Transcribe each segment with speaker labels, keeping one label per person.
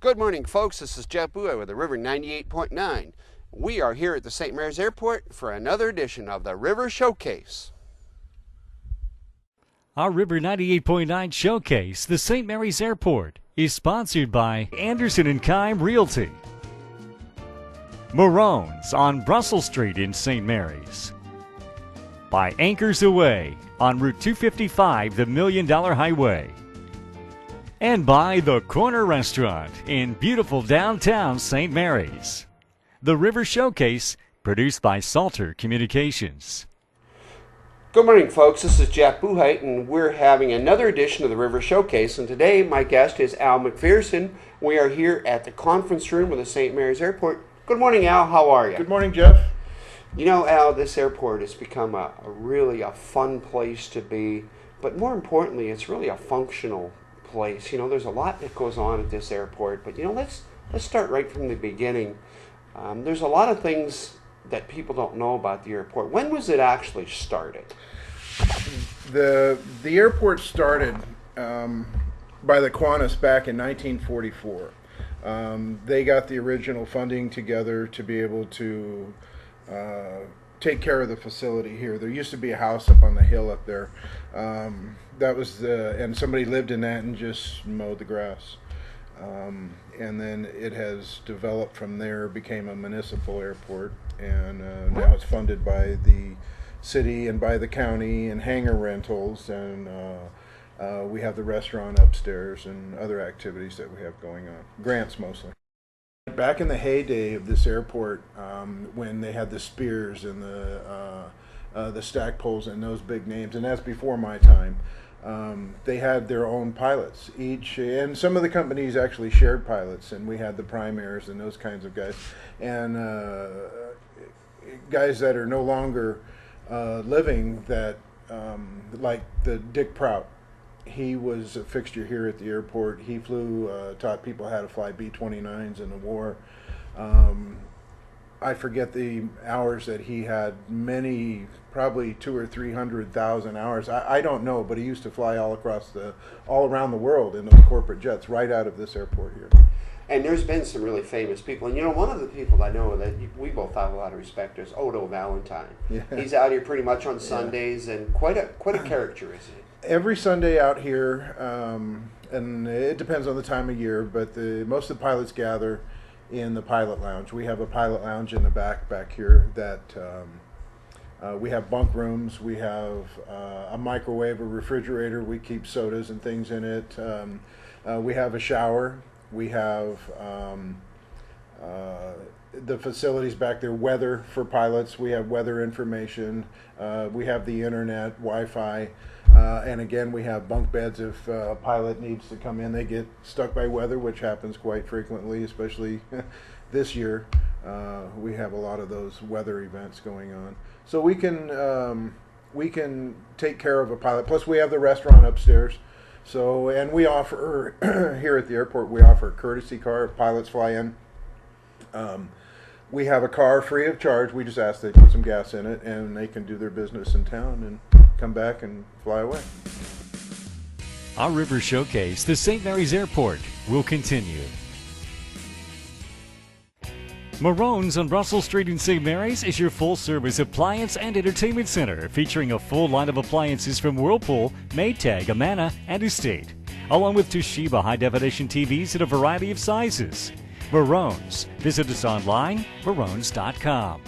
Speaker 1: Good morning, folks. This is Jeff Buchheit with the River 98.9. We are here at the St. Mary's Airport for another edition of the River Showcase.
Speaker 2: Our River 98.9 Showcase, the St. Mary's Airport, is sponsored by Anderson & Keim Realty, Marone's on Brussels Street in St. Mary's, by Anchors Away on Route 255, the $1 Million Highway, and by The Corner Restaurant in beautiful downtown St. Mary's. The River Showcase, produced by Salter Communications.
Speaker 1: Good morning, folks. This is Jeff Buchheit, and we're having another edition of the River Showcase. And today, my guest is Al McPhearson. We are here at the conference room of the St. Mary's Airport. Good morning, Al. How are you?
Speaker 3: Good morning, Jeff.
Speaker 1: You know, Al, this airport has become a really fun place to be, but more importantly, it's really a functional place. You know, there's a lot that goes on at this airport, but let's start right from the beginning. There's a lot of things that people don't know about the airport. When was it actually started?
Speaker 3: The airport started by the Kiwanis back in 1944. They got the original funding together to be able to take care of the facility here. There used to be a house up on the hill up there. That was and somebody lived in that and just mowed the grass. And then it has developed from there, became a municipal airport, and now it's funded by the city and by the county and hangar rentals, and we have the restaurant upstairs and other activities that we have going on, grants mostly. Back in the heyday of this airport, when they had the Spears and the Stackpoles and those big names, and that's before my time, they had their own pilots each, and some of the companies actually shared pilots, and we had the Primairs and those kinds of guys, and guys that are no longer living, that like the Dick Prout. He was a fixture here at the airport. He flew, taught people how to fly B-29s in the war. I forget the hours that he had, many, probably 200,000 or 300,000 hours. I don't know, but he used to fly all around the world in those corporate jets right out of this airport here.
Speaker 1: And there's been some really famous people. And one of the people I know that we both have a lot of respect is Odo Valentine. Yeah. He's out here pretty much on Sundays, and quite a character, isn't he?
Speaker 3: Every Sunday out here, and it depends on the time of year, but most of the pilots gather in the pilot lounge. We have a pilot lounge in the back here that we have bunk rooms. We have a microwave, a refrigerator. We keep sodas and things in it. We have a shower. We have the facilities back there, weather for pilots. We have weather information. We have the internet, Wi-Fi. And again, we have bunk beds if a pilot needs to come in. They get stuck by weather, which happens quite frequently, especially this year. We have a lot of those weather events going on. So we can take care of a pilot. Plus, we have the restaurant upstairs. So, and we offer, here at the airport, we offer a courtesy car if pilots fly in. We have a car free of charge. We just ask they put some gas in it, and they can do their business in town and come back and fly away.
Speaker 2: Our River Showcase, the St. Mary's Airport, will continue. Marone's on Brussels Street in St. Mary's is your full-service appliance and entertainment center, featuring a full line of appliances from Whirlpool, Maytag, Amana, and Estate, along with Toshiba high-definition TVs in a variety of sizes. Marone's. Visit us online, marones.com.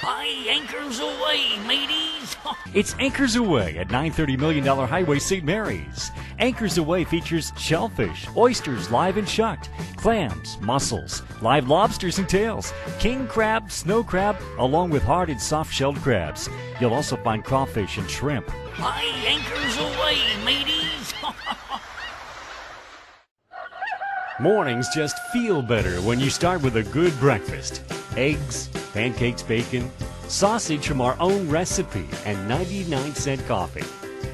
Speaker 4: Hi, Anchors Away, mateys!
Speaker 2: It's Anchors Away at $930 Million Highway, St. Mary's. Anchors Away features shellfish, oysters live and shucked, clams, mussels, live lobsters and tails, king crab, snow crab, along with hard and soft-shelled crabs. You'll also find crawfish and shrimp.
Speaker 4: Hi, Anchors Away, mateys!
Speaker 2: Mornings just feel better when you start with a good breakfast. Eggs, pancakes, bacon, sausage from our own recipe, and 99-cent coffee.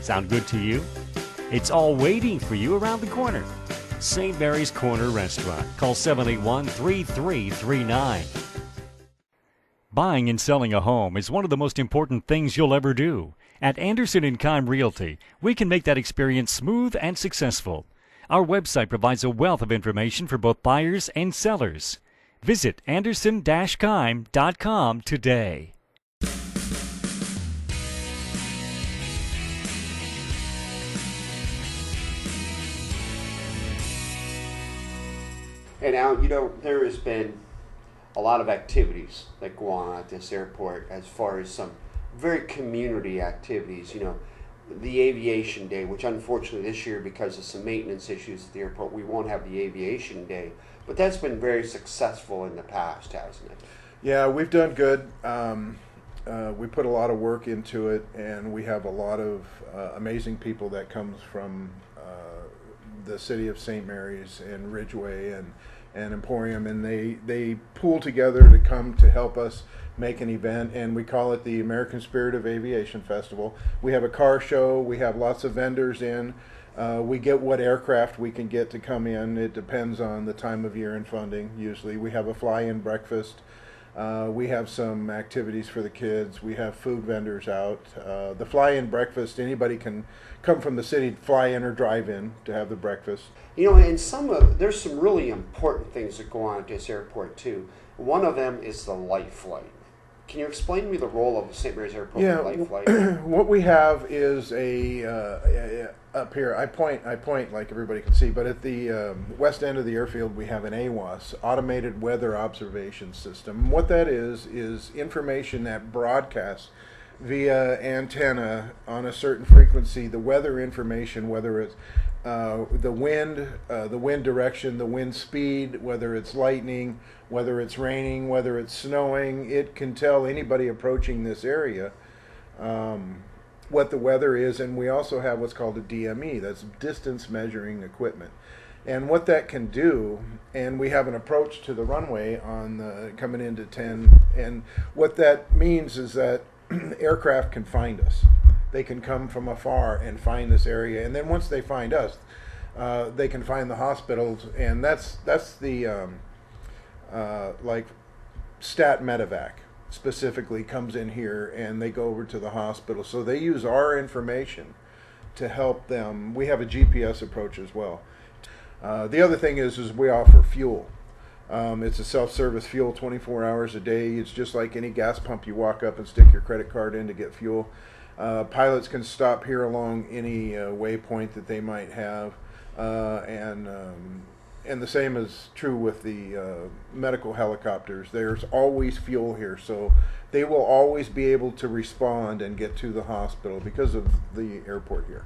Speaker 2: Sound good to you? It's all waiting for you around the corner. St. Mary's Corner Restaurant. Call 781-3339. Buying and selling a home is one of the most important things you'll ever do. At Anderson & Keim Realty, we can make that experience smooth and successful. Our website provides a wealth of information for both buyers and sellers. Visit anderson-kime.com today.
Speaker 1: And now, there has been a lot of activities that go on at this airport as far as some very community activities. The Aviation Day, which unfortunately this year, because of some maintenance issues at the airport, we won't have the Aviation Day. But that's been very successful in the past, hasn't it?
Speaker 3: Yeah, we've done good. We put a lot of work into it, and we have a lot of amazing people that comes from the city of St. Mary's and Ridgeway and Emporium, and they pool together to come to help us make an event, and we call it the American Spirit of Aviation Festival. We have a car show. We have lots of vendors in. We get what aircraft we can get to come in. It depends on the time of year and funding. Usually we have a fly-in breakfast. We have some activities for the kids. We have food vendors out. The fly-in breakfast, anybody can come from the city, fly in or drive in to have the breakfast.
Speaker 1: And there's some really important things that go on at this airport too. One of them is the light flight. Can you explain to me the role of the St. Mary's Airport in light flight?
Speaker 3: What we have is up here, I point like everybody can see, but at the west end of the airfield we have an AWOS, Automated Weather Observation System. What that is information that broadcasts via antenna on a certain frequency, the weather information, whether it's the wind direction, the wind speed, whether it's lightning, whether it's raining, whether it's snowing. It can tell anybody approaching this area what the weather is. And we also have what's called a DME, that's distance measuring equipment. And what that can do, and we have an approach to the runway on coming into 10, and what that means is that aircraft can find us. They can come from afar and find this area, and then once they find us, they can find the hospitals, and that's the like Stat Medevac specifically comes in here, and they go over to the hospital. So they use our information to help them. We have a GPS approach as well. The other thing is we offer fuel. It's a self-service fuel 24 hours a day. It's just like any gas pump. You walk up and stick your credit card in to get fuel. Pilots can stop here along any waypoint that they might have, and the same is true with the medical helicopters. There's always fuel here, so they will always be able to respond and get to the hospital because of the airport here.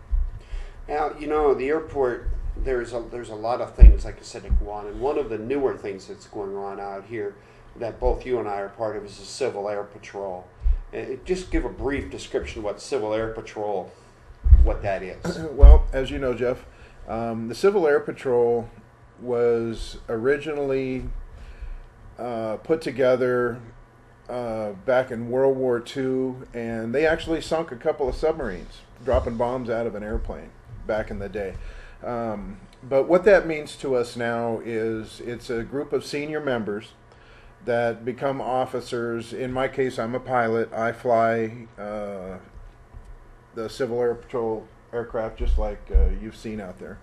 Speaker 1: Now, the airport, there's a lot of things, like I said, that go on, and one of the newer things that's going on out here that both you and I are part of is the Civil Air Patrol. Just give a brief description of what Civil Air Patrol, what that is.
Speaker 3: Well, as you know, Jeff, the Civil Air Patrol was originally put together back in World War II, and they actually sunk a couple of submarines, dropping bombs out of an airplane back in the day. But what that means to us now is it's a group of senior members that become officers. In my case, I'm a pilot. I fly the Civil Air Patrol aircraft just like you've seen out there.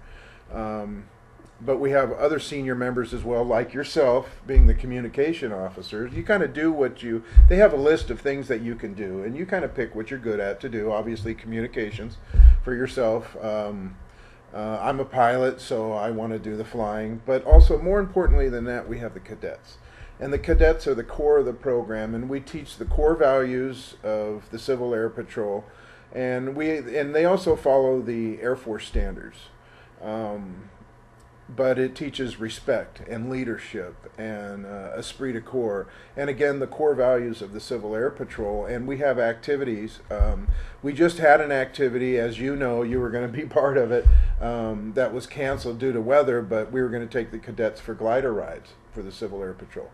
Speaker 3: But we have other senior members as well, like yourself, being the communication officers. You kind of do they have a list of things that you can do, and you kind of pick what you're good at to do. Obviously, communications for yourself. I'm a pilot, so I want to do the flying. But also, more importantly than that, we have the cadets. And the cadets are the core of the program, and we teach the core values of the Civil Air Patrol, and they also follow the Air Force standards. But it teaches respect and leadership and esprit de corps, and again the core values of the Civil Air Patrol. And we have activities. We just had an activity, as you know, you were going to be part of it, that was canceled due to weather, but we were going to take the cadets for glider rides for the Civil Air Patrol.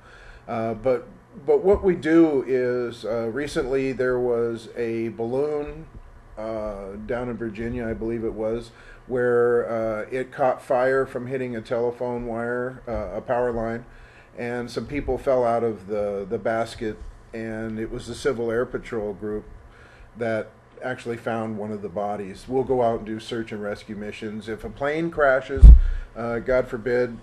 Speaker 3: But what we do is recently there was a balloon down in Virginia, I believe it was, where it caught fire from hitting a telephone wire, a power line, and some people fell out of the basket, and it was the Civil Air Patrol group that actually found one of the bodies. We'll go out and do search and rescue missions. If a plane crashes, God forbid,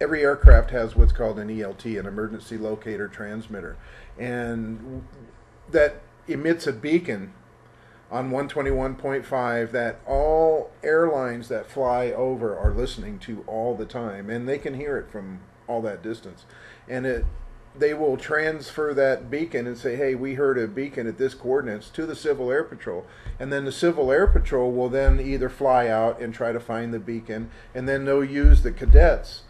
Speaker 3: every aircraft has what's called an ELT, an emergency locator transmitter, and that emits a beacon on 121.5 that all airlines that fly over are listening to all the time, and they can hear it from all that distance. And they will transfer that beacon and say, hey, we heard a beacon at this coordinates to the Civil Air Patrol. And then the Civil Air Patrol will then either fly out and try to find the beacon, and then they'll use the cadets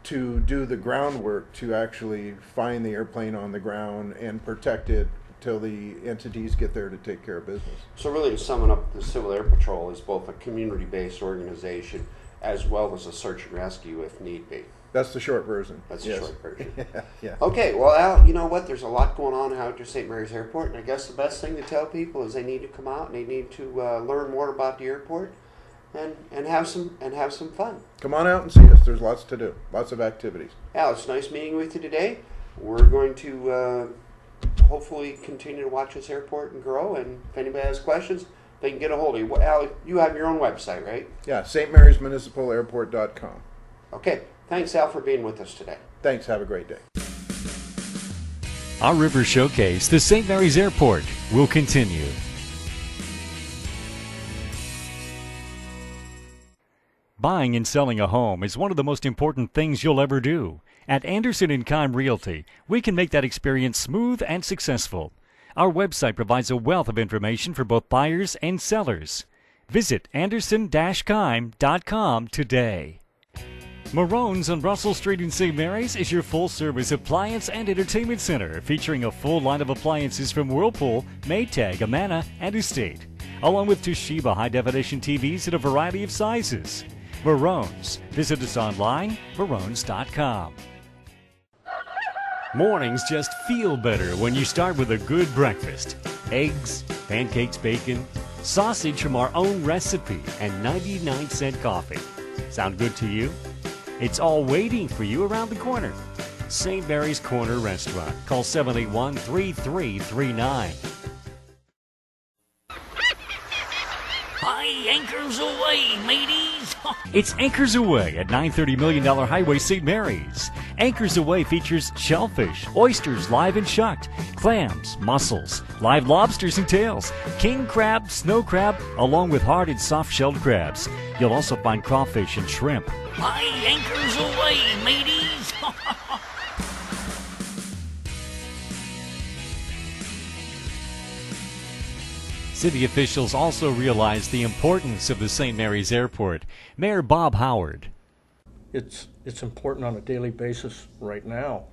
Speaker 3: to do the groundwork to actually find the airplane on the ground and protect it till the entities get there to take care of business.
Speaker 1: So really, to sum it up, the Civil Air Patrol is both a community-based organization as well as a search and rescue if need be.
Speaker 3: That's the short version.
Speaker 1: That's the short version.
Speaker 3: Yeah.
Speaker 1: Okay, well, Al, you know what? There's a lot going on out at St. Mary's Airport, and I guess the best thing to tell people is they need to come out and they need to learn more about the airport and have some fun.
Speaker 3: Come on out and see us. There's lots to do, lots of activities.
Speaker 1: Al, it's nice meeting with you today. We're going to hopefully continue to watch this airport and grow, and if anybody has questions, they can get a hold of you. Well, Al, you have your own website, right?
Speaker 3: Yeah, stmarysmunicipalairport.com.
Speaker 1: Okay, thanks, Al, for being with us today.
Speaker 3: Thanks. Have a great day.
Speaker 2: Our River Showcase, the St. Mary's Airport, will continue. Buying and selling a home is one of the most important things you'll ever do. At Anderson & Keim Realty, we can make that experience smooth and successful. Our website provides a wealth of information for both buyers and sellers. Visit anderson-keim.com today. Marone's on Russell Street in St. Mary's is your full-service appliance and entertainment center, featuring a full line of appliances from Whirlpool, Maytag, Amana, and Estate, along with Toshiba high-definition TVs in a variety of sizes. Marone's. Visit us online, marones.com. Mornings just feel better when you start with a good breakfast. Eggs, pancakes, bacon, sausage from our own recipe, and 99-cent coffee. Sound good to you? It's all waiting for you around the corner. St. Mary's Corner Restaurant. Call 781-3339.
Speaker 4: High anchors away, mateys!
Speaker 2: It's Anchors Away at $930 million Highway St. Mary's. Anchors Away features shellfish, oysters live and shucked, clams, mussels, live lobsters and tails, king crab, snow crab, along with hard and soft-shelled crabs. You'll also find crawfish and shrimp.
Speaker 4: High anchors away, mateys!
Speaker 2: City officials also realize the importance of the St. Mary's Airport. Mayor Bob Howard.
Speaker 5: It's important on a daily basis right now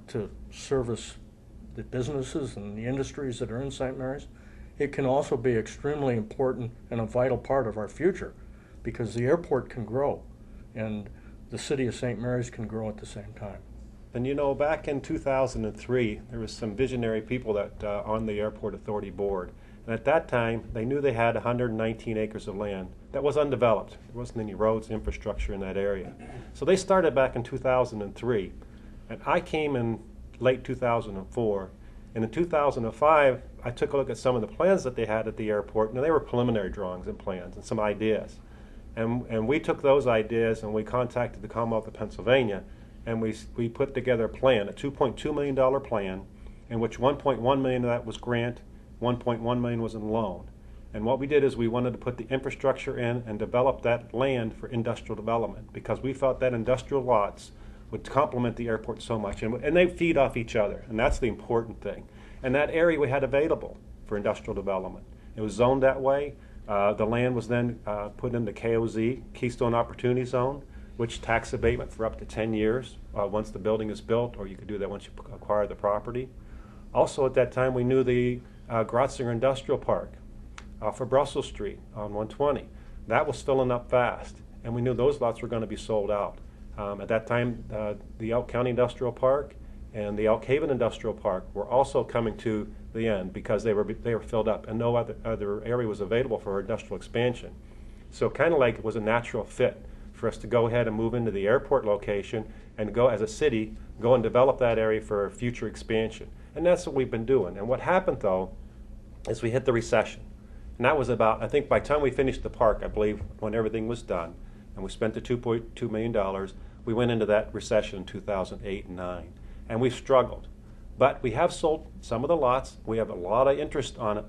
Speaker 5: to service the businesses and the industries that are in St. Mary's. It can also be extremely important and a vital part of our future because the airport can grow and the city of St. Mary's can grow at the same time.
Speaker 6: And you know, back in 2003, there was some visionary people that on the Airport Authority Board. And at that time, they knew they had 119 acres of land that was undeveloped. There wasn't any roads, infrastructure in that area. So they started back in 2003. And I came in late 2004. And in 2005, I took a look at some of the plans that they had at the airport. And they were preliminary drawings and plans and some ideas. And we took those ideas and we contacted the Commonwealth of Pennsylvania. And we put together a plan, a $2.2 million plan, in which $1.1 million of that was grant, $1.1 million was in loan. And what we did is we wanted to put the infrastructure in and develop that land for industrial development because we thought that industrial lots would complement the airport so much. And they feed off each other, and that's the important thing. And that area we had available for industrial development. It was zoned that way. The land was then put into KOZ, Keystone Opportunity Zone, which tax abatement for up to 10 years once the building is built, or you could do that once you acquire the property. Also at that time we knew the Grotzinger Industrial Park for Brussels Street on 120. That was filling up fast, and we knew those lots were going to be sold out. At that time, the Elk County Industrial Park and the Elk Haven Industrial Park were also coming to the end because they were filled up, and no other area was available for industrial expansion. So kind of like it was a natural fit for us to go ahead and move into the airport location and go as a city, go and develop that area for future expansion. And that's what we've been doing. And what happened, though, is we hit the recession. And that was about, I think by the time we finished the park, I believe, when everything was done, and we spent the $2.2 million, we went into that recession in 2008 and 9. And we've struggled. But we have sold some of the lots. We have a lot of interest on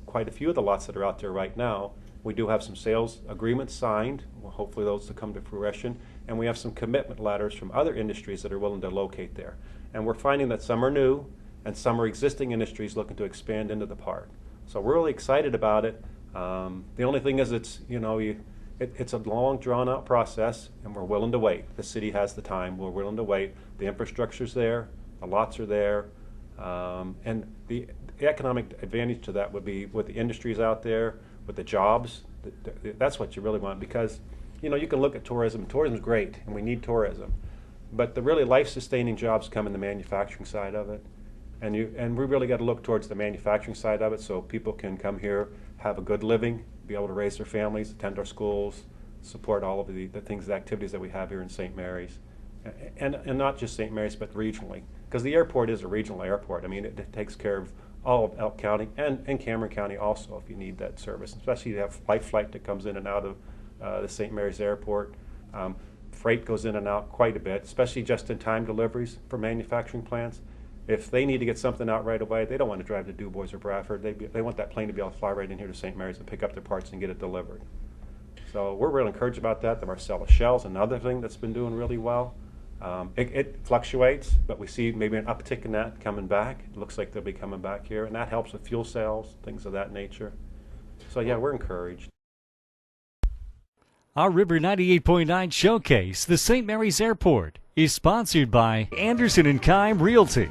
Speaker 6: quite a few of the lots that are out there right now. We do have some sales agreements signed. Well, hopefully those will come to fruition. And we have some commitment letters from other industries that are willing to locate there. And we're finding that some are new and some are existing industries looking to expand into the park. So we're really excited about it. The only thing is it's a long, drawn-out process, and we're willing to wait. The city has the time. We're willing to wait. The infrastructure's there. The lots are there. And the economic advantage to that would be with the industries out there, with the jobs. That's what you really want, because you can look at tourism. Tourism's great, and we need tourism. But the really life-sustaining jobs come in the manufacturing side of it. And we really got to look towards the manufacturing side of it so people can come here, have a good living, be able to raise their families, attend our schools, support all of the things, the activities that we have here in St. Mary's. And not just St. Mary's, but regionally. Because the airport is a regional airport. I mean, it takes care of all of Elk County and Cameron County also if you need that service. Especially you have light flight that comes in and out of the St. Mary's Airport. Freight goes in and out quite a bit, especially just-in-time deliveries for manufacturing plants. If they need to get something out right away, they don't want to drive to Du Bois or Bradford. They want that plane to be able to fly right in here to St. Mary's and pick up their parts and get it delivered. So we're really encouraged about that. The Marcellus Shell's another thing that's been doing really well. It fluctuates, but we see maybe an uptick in that coming back. It looks like they'll be coming back here, and that helps with fuel sales, things of that nature. So yeah, we're encouraged.
Speaker 2: Our River 98.9 showcase, the St. Mary's Airport, is sponsored by Anderson & Kime Realty,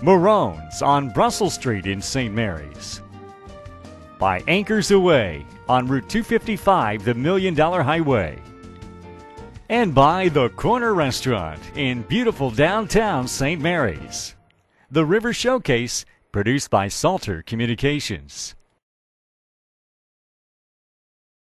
Speaker 2: Marone's on Brussels Street in St. Mary's, by Anchors Away on Route 255, the $1 Million Highway, and by the Corner Restaurant in beautiful downtown St. Mary's. The River Showcase, produced by Salter Communications.